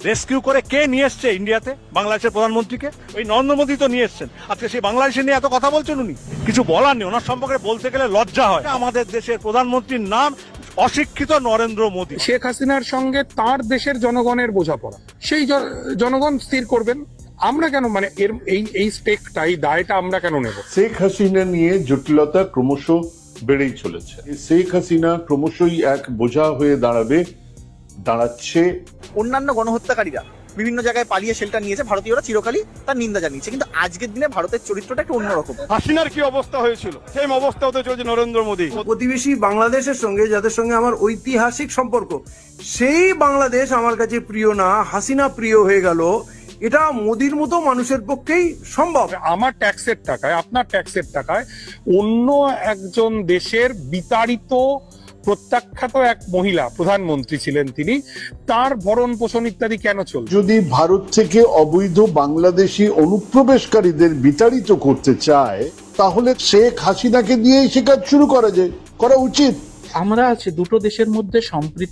Rescue করে কে নিয়ে এসছে ইন্ডিয়াতে? বাংলাদেশের প্রধানমন্ত্রীকে ওই নরেন্দ্র মোদী তো নিয়ে এসছেন। আজকে সেই বাংলাদেশে নিয়ে এত কথা বলছেন উনি, কিছু বলার নেই। ওনার সম্পর্কে বলতে গেলে লজ্জা হয়। আমাদের দেশের প্রধানমন্ত্রীর নাম অশিক্ষিত নরেন্দ্র মোদী। শেখ হাসিনার সঙ্গে তার দেশের জনগণের বোঝাপড়া, সেই জনগণ স্থির করবেন। আমরা কেন মানে এর এই স্টেকটা, এই দায়টা আমরা কেন নেব? শেখ হাসিনা নিয়ে জটিলতা ক্রমশ বেড়েই চলেছে। শেখ হাসিনা ক্রমশই এক বোঝা হয়ে দাঁড়াচ্ছে। অন্যান্য গণহত্যাকারীরা বিভিন্ন জায়গায় পালিয়ে শেল্টার নিয়েছে, ভারতীয়রা চিরকালই তার নিন্দা জানিয়েছে, কিন্তু আজকের দিনে ভারতের চরিত্রটা একটু অন্যরকম। হাসিনার কি অবস্থা হয়েছিল, সেম অবস্থা হতে চলছে নরেন্দ্র মোদী। প্রতিবেশী বাংলাদেশের সঙ্গে, যাদের সঙ্গে আমার ঐতিহাসিক সম্পর্ক, সেই বাংলাদেশ আমার কাছে প্রিয় না, হাসিনা প্রিয় হয়ে গেল। এটা মোদির মতো মানুষের পক্ষেই সম্ভব। আমার ট্যাক্সের টাকায়, আপনার ট্যাক্সের টাকায় অন্য একজন দেশের বিতাড়িত প্রত্যাখ্যাত এক মহিলা প্রধানমন্ত্রী ছিলেন, তিনি, তার ভরণ পোষণ ইত্যাদি কেন চলবে? যদি ভারত থেকে অবৈধ বাংলাদেশি অনুপ্রবেশকারীদের বিতাড়িত করতে চায়, তাহলে শেখ হাসিনাকে দিয়েই সে কাজ শুরু করা উচিত। আমরা আছে দুটো দেশের মধ্যে